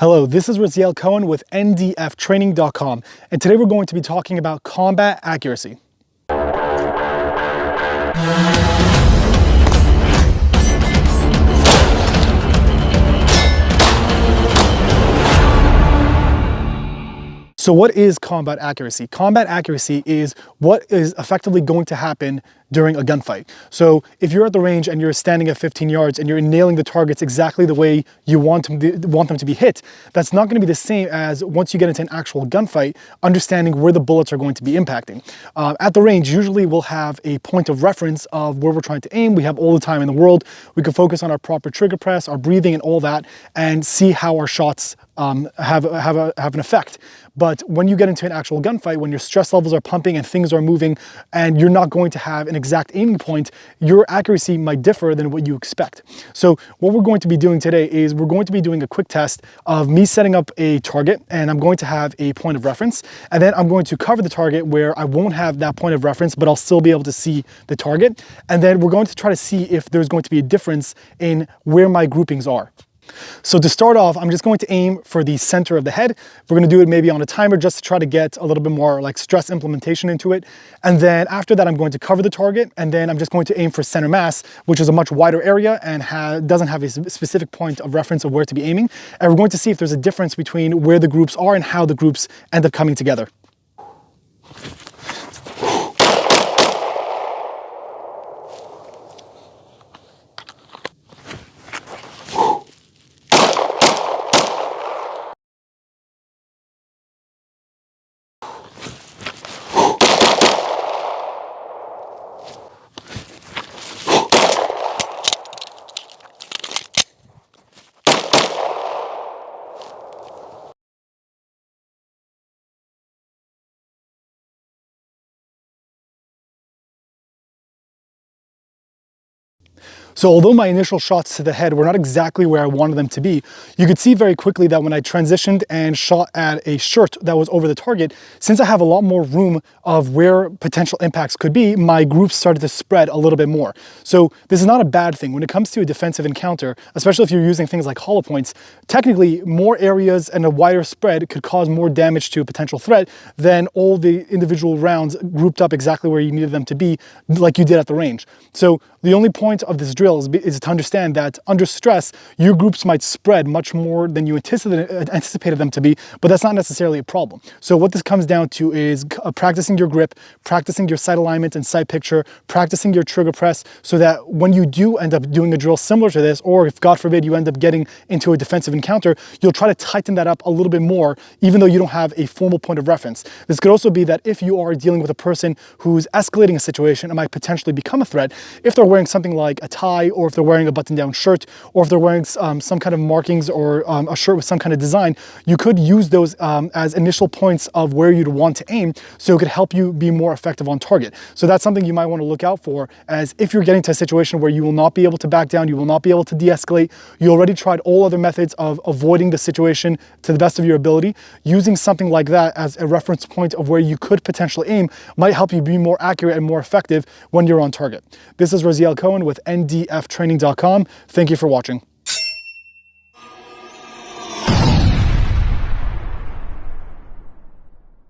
Hello, this is Raziel Cohen with ndftraining.com, and today we're going to be talking about combat accuracy. So what is combat accuracy? Combat accuracy is what is effectively going to happen during a gunfight. So if you're at the range and you're standing at 15 yards and you're nailing the targets exactly the way you want them to be hit, that's not going to be the same as once you get into an actual gunfight, understanding where the bullets are going to be impacting. At the range, usually we'll have a point of reference of where we're trying to aim. We have all the time in the world. We can focus on our proper trigger press, our breathing and all that, and see how our shots have an effect. But when you get into an actual gunfight, when your stress levels are pumping and things are moving and you're not going to have an exact aiming point, your accuracy might differ than what you expect. So what we're going to be doing today is we're going to be doing a quick test of me setting up a target, and I'm going to have a point of reference, and then I'm going to cover the target where I won't have that point of reference, but I'll still be able to see the target. And then we're going to try to see if there's going to be a difference in where my groupings are. So to start off, I'm just going to aim for the center of the head. We're going to do it maybe on a timer just to try to get a little bit more like stress implementation into it. And then after that, I'm going to cover the target, and then I'm just going to aim for center mass, which is a much wider area and doesn't have a specific point of reference of where to be aiming. And we're going to see if there's a difference between where the groups are and how the groups end up coming together. So although my initial shots to the head were not exactly where I wanted them to be, you could see very quickly that when I transitioned and shot at a shirt that was over the target, since I have a lot more room of where potential impacts could be, my groups started to spread a little bit more. So this is not a bad thing. When it comes to a defensive encounter, especially if you're using things like hollow points, technically more areas and a wider spread could cause more damage to a potential threat than all the individual rounds grouped up exactly where you needed them to be, like you did at the range. So the only point of this drill is to understand that under stress, your groups might spread much more than you anticipated them to be, but that's not necessarily a problem. So what this comes down to is practicing your grip, practicing your sight alignment and sight picture, practicing your trigger press, so that when you do end up doing a drill similar to this, or if God forbid you end up getting into a defensive encounter, you'll try to tighten that up a little bit more, even though you don't have a formal point of reference. This could also be that if you are dealing with a person who's escalating a situation and might potentially become a threat, if they're wearing something like a tie, or if they're wearing a button-down shirt, or if they're wearing some kind of markings or a shirt with some kind of design, you could use those as initial points of where you'd want to aim, so it could help you be more effective on target. So that's something you might want to look out for, as if you're getting to a situation where you will not be able to back down, you will not be able to de-escalate, you already tried all other methods of avoiding the situation to the best of your ability, using something like that as a reference point of where you could potentially aim might help you be more accurate and more effective when you're on target. This is Raziel Cohen with ndftraining.com. Thank you for watching.